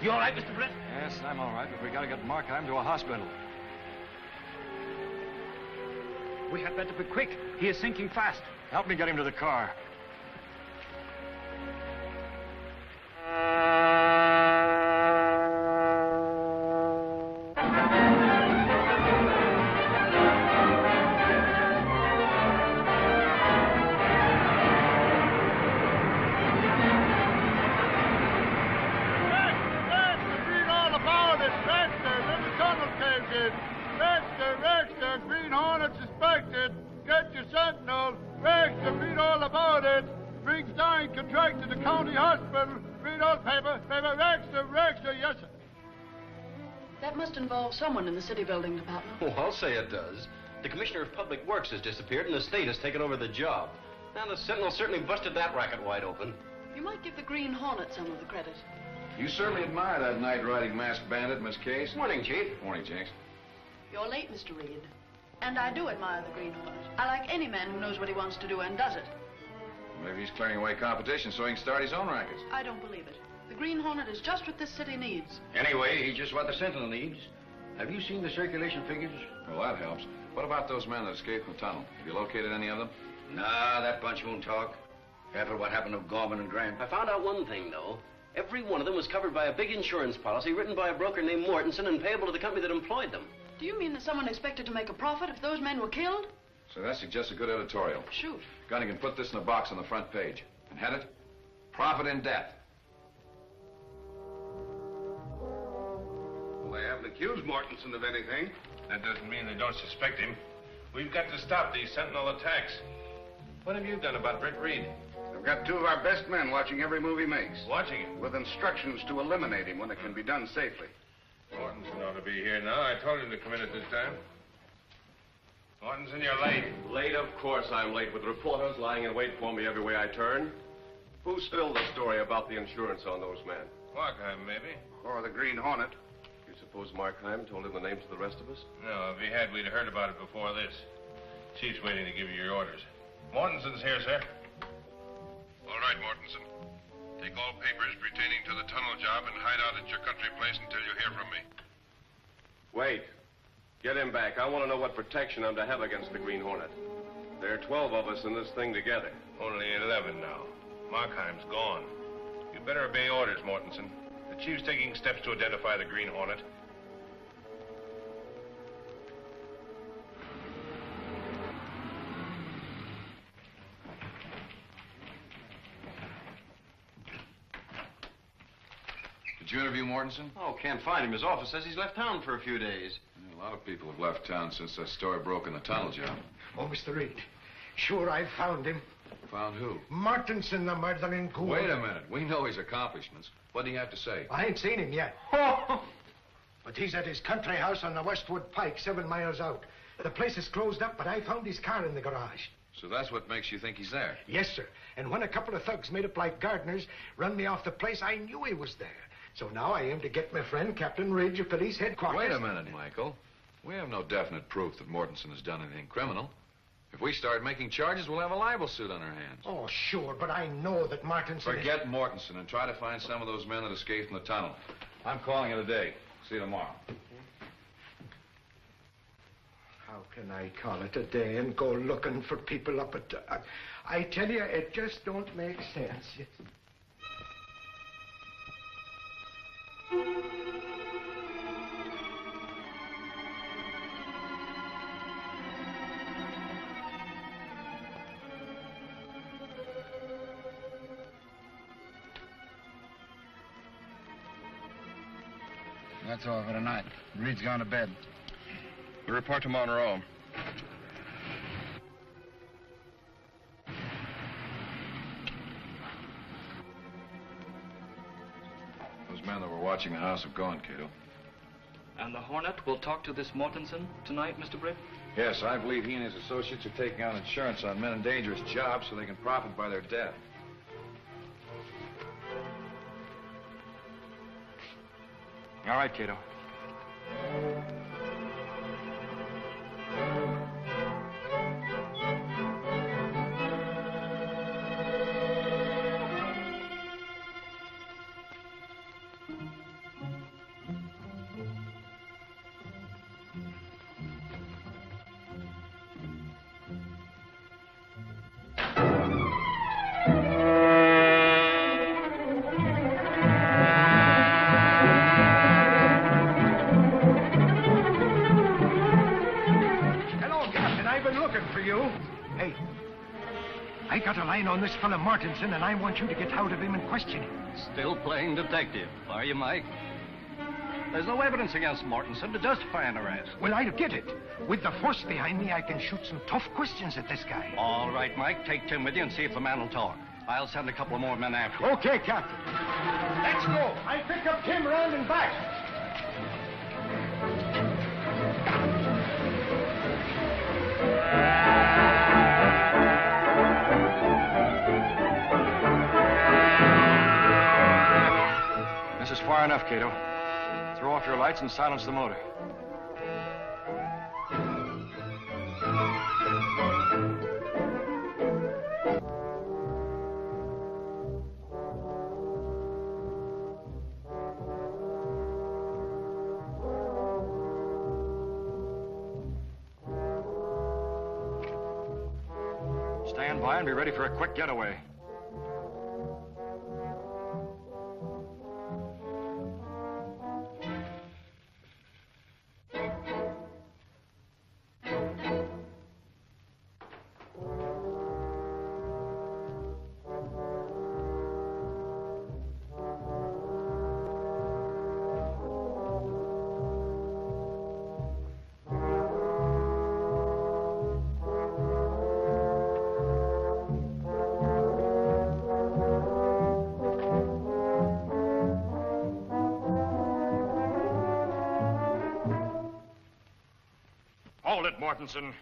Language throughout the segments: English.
You all right, Mr. Brent? Yes, I'm all right, but we gotta get Markheim to a hospital. We had better be quick. He is sinking fast. Help me get him to the car. Someone in the city building department. Oh, I'll say it does. The Commissioner of Public Works has disappeared and the state has taken over the job. And the Sentinel certainly busted that racket wide open. You might give the Green Hornet some of the credit. You certainly admire that night-riding masked bandit, Miss Case. Morning, Chief. Morning, Jinx. You're late, Mr. Reed. And I do admire the Green Hornet. I like any man who knows what he wants to do and does it. Maybe he's clearing away competition so he can start his own rackets. I don't believe it. The Green Hornet is just what this city needs. Anyway, he's just what the Sentinel needs. Have you seen the circulation figures? Well, that helps. What about those men that escaped from the tunnel? Have you located any of them? Nah, that bunch won't talk. After what happened to Gorman and Grant. I found out one thing, though. Every one of them was covered by a big insurance policy written by a broker named Mortensen and payable to the company that employed them. Do you mean that someone expected to make a profit if those men were killed? So that suggests a good editorial. Shoot. Gunny can put this in a box on the front page. And head it, Profit in Debt. Well, they haven't accused Mortensen of anything. That doesn't mean they don't suspect him. We've got to stop these Sentinel attacks. What have you done about Britt Reed? They've got two of our best men watching every move he makes. Watching him? With instructions to eliminate him when it can be done safely. Mortensen ought to be here now. I told him to come in at this time. Mortensen, you're late. Late? Of course I'm late, with reporters lying in wait for me every way I turn. Who spilled the story about the insurance on those men? Markheim, maybe. Or the Green Hornet. You suppose Markheim told him the names of the rest of us? No, if he had, we'd have heard about it before this. Chief's waiting to give you your orders. Mortensen's here, sir. All right, Mortensen. Take all papers pertaining to the tunnel job and hide out at your country place until you hear from me. Wait. Get him back. I want to know what protection I'm to have against the Green Hornet. There are 12 of us in this thing together. Only 11 now. Markheim's gone. You better obey orders, Mortensen. The chief's taking steps to identify the Green Hornet. Did you interview Mortensen? Oh, can't find him. His office says he's left town for a few days. Yeah, a lot of people have left town since that story broke in the tunnel job. Oh, Mr. Reed. Sure, I found him. Found who? Mortensen, the murdering ghoul. Wait a minute. We know his accomplishments. What did he have to say? I ain't seen him yet. But he's at his country house on the Westwood Pike, 7 miles out. The place is closed up, but I found his car in the garage. So that's what makes you think he's there? Yes, sir. And when a couple of thugs made up like gardeners run me off the place, I knew he was there. So now I aim to get my friend, Captain Ridge of police headquarters. Wait a minute, Michael. We have no definite proof that Mortensen has done anything criminal. If we start making charges, we'll have a libel suit on our hands. Oh, sure, but I know that Mortensen... Forget Mortensen and try to find some of those men that escaped from the tunnel. I'm calling it a day. See you tomorrow. How can I call it a day and go looking for people up at... I tell you, it just don't make sense. That's all for tonight. Reed's gone to bed. We'll report to Monroe. Those men that were watching the house have gone, Cato. And the Hornet will talk to this Mortensen tonight, Mr. Britt? Yes, I believe he and his associates are taking out insurance on men in dangerous jobs so they can profit by their death. All right, Cato. got a line on this fella Mortensen, and I want you to get out of him and question him. Still playing detective, are you, Mike? There's no evidence against Mortensen to justify an arrest. Well, I'll get it. With the force behind me, I can shoot some tough questions at this guy. All right, Mike. Take Tim with you and see if the man will talk. I'll send a couple of more men after you. Okay, Captain. Let's go. I'll pick up Tim round and back. This is far enough, Cato. Throw off your lights and silence the motor. Stand by and be ready for a quick getaway. Hold it, Mortensen.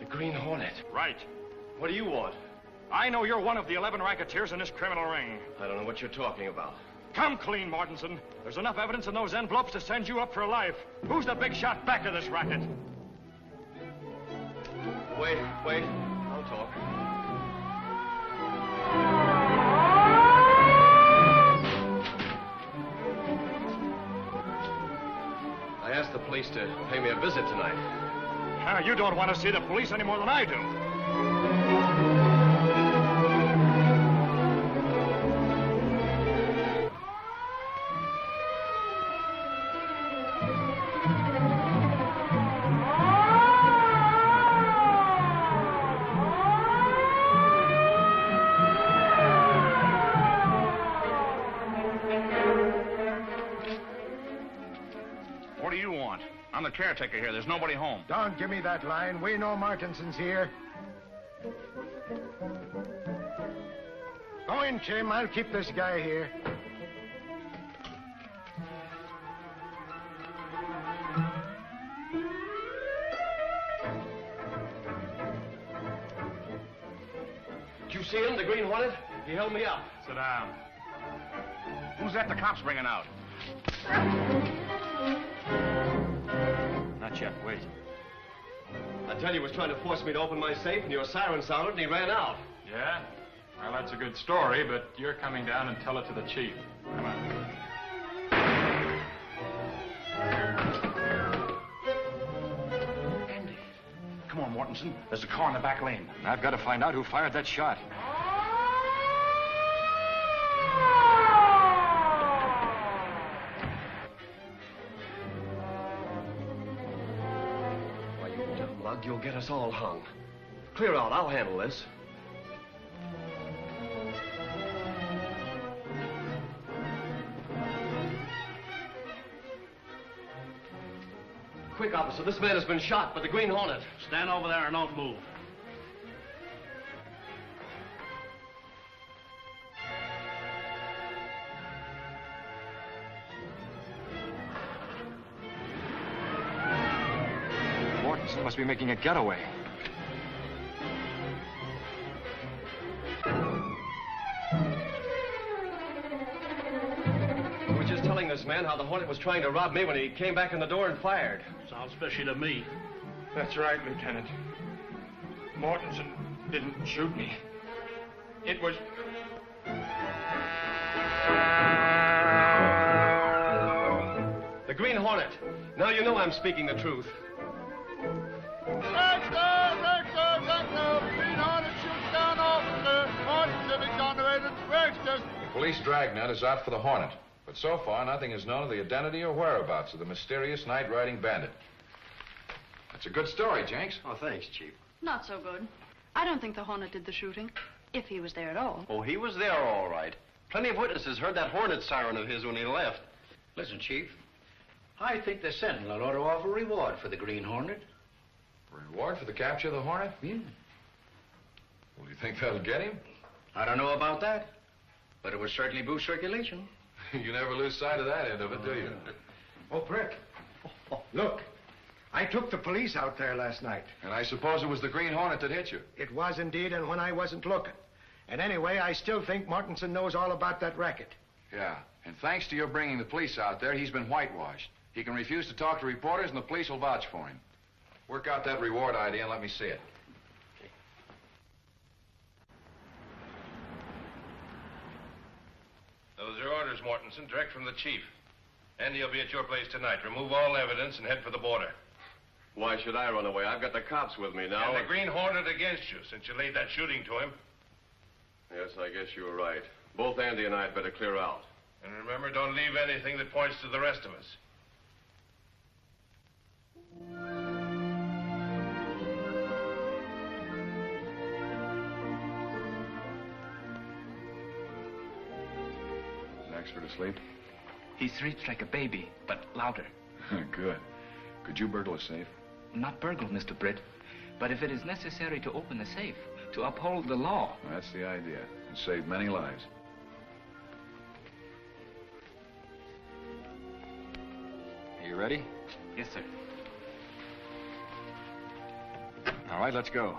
The Green Hornet. Right. What do you want? I know you're one of the 11 racketeers in this criminal ring. I don't know what you're talking about. Come clean, Mortensen. There's enough evidence in those envelopes to send you up for life. Who's the big shot back of this racket? Wait. I'll talk. I asked the police to pay me a visit tonight. You don't want to see the police any more than I do. What do you want? I'm the caretaker here. There's nobody home. Don't give me that line. We know Mortensen's here. Go in, Tim. I'll keep this guy here. Did you see him, the Green Hornet? He held me up. Sit down. Who's that the cops bringing out? Not yet. Wait. I tell you, he was trying to force me to open my safe, and your siren sounded, and he ran out. Yeah? Well, that's a good story, but you're coming down and tell it to the chief. Come on. Andy. Come on, Mortensen. There's a car in the back lane. I've got to find out who fired that shot. Why, you dumb lug, you'll get us all hung. Clear out. I'll handle this. Quick, officer. This man has been shot by the Green Hornet. Stand over there and don't move. Mortensen must be making a getaway. We were just telling this man how the Hornet was trying to rob me when he came back in the door and fired. Sounds fishy to me. That's right, Lieutenant. Mortensen didn't shoot me. It was... The Green Hornet. Now you know I'm speaking the truth. Green Hornet shoots down officer. Mortensen exonerated. The police dragnet is out for the Hornet, But so far, nothing is known of the identity or whereabouts of the mysterious night-riding bandit. That's a good story, Jenks. Oh, thanks, Chief. Not so good. I don't think the Hornet did the shooting, if he was there at all. Oh, he was there all right. Plenty of witnesses heard that Hornet siren of his when he left. Listen, Chief. I think the Sentinel ought to offer a reward for the Green Hornet. Reward for the capture of the Hornet? Yeah. Well, do you think that'll get him? I don't know about that, but it would certainly boost circulation. You never lose sight of that end of it, do you? Oh, Prick. Look. I took the police out there last night. And I suppose it was the Green Hornet that hit you. It was indeed, and when I wasn't looking. And anyway, I still think Mortensen knows all about that racket. Yeah, and thanks to your bringing the police out there, he's been whitewashed. He can refuse to talk to reporters, and the police will vouch for him. Work out that reward idea and let me see it. Those are orders, Mortensen, direct from the chief. Andy will be at your place tonight. Remove all evidence and head for the border. Why should I run away? I've got the cops with me now. And the Green Hornet against you, since you laid that shooting to him. Yes, I guess you were right. Both Andy and I had better clear out. And remember, don't leave anything that points to the rest of us. Is Axford asleep? He sleeps like a baby, but louder. Good. Could you burgle a safe? Not burgle, Mr. Britt. But if it is necessary to open the safe, to uphold the law. That's the idea. And save many lives. Are you ready? Yes, sir. All right, let's go.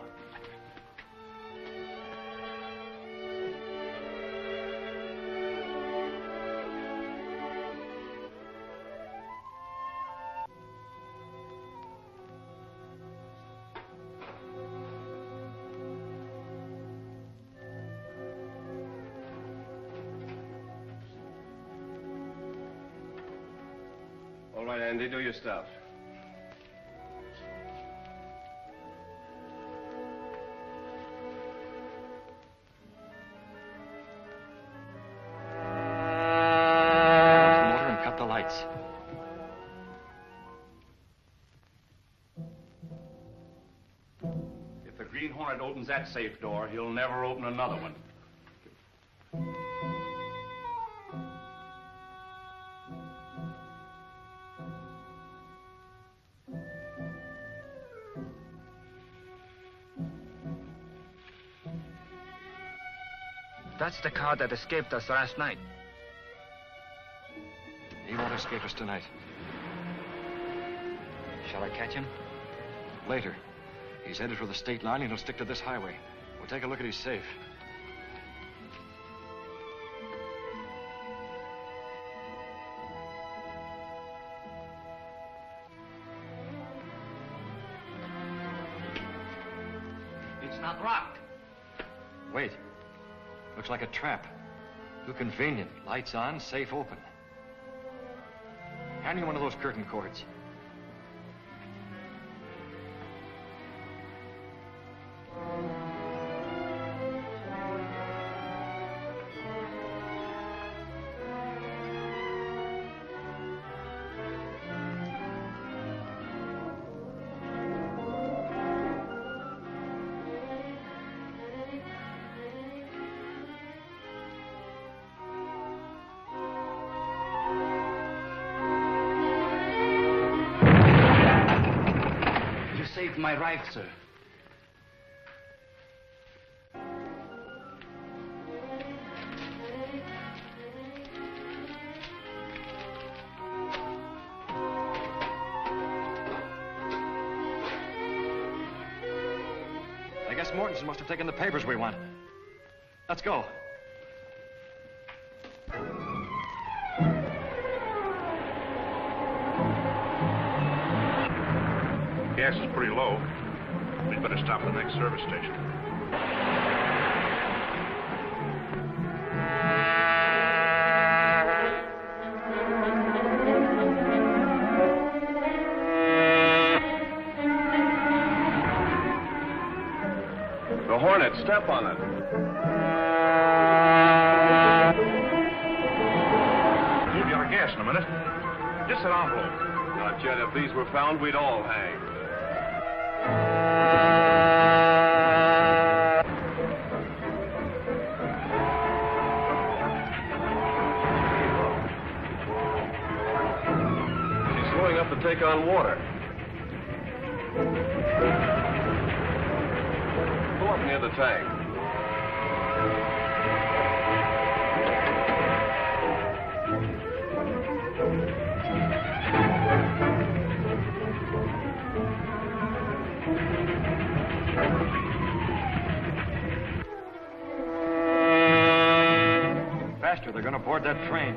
All right, Andy, do your stuff. Motor and cut the lights. If the Green Hornet opens that safe door, he'll never open another one. That's the car that escaped us last night. He won't escape us tonight. Shall I catch him? Later. He's headed for the state line and he'll stick to this highway. We'll take a look at his safe. It's not locked. Wait. Looks like a trap. Too convenient. Lights on, safe open. Hand me one of those curtain cords. Saved my life, sir. I guess Mortensen must have taken the papers we want. Let's go. Gas is pretty low. We'd better stop at the next service station. The Hornet, step on it. Keep a minute. Just an envelope. Not yet. If these were found, we'd all hang. She's going up to take on water. Pull up near the tank. Faster, they're going to board that train.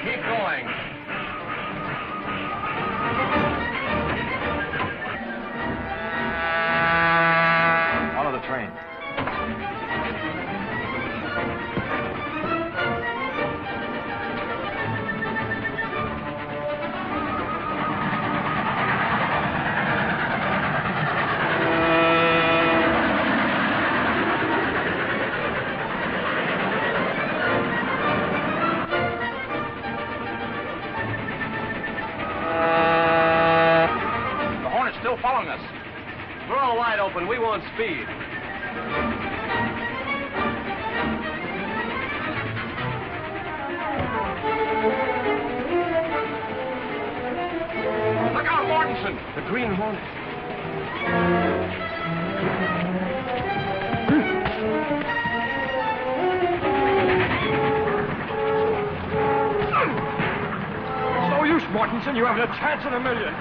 Keep going. Follow the train. Still following us. We're all wide open. We want speed. Look out, Mortensen! The Green Hornet. No use, Mortensen. You haven't a chance in a million.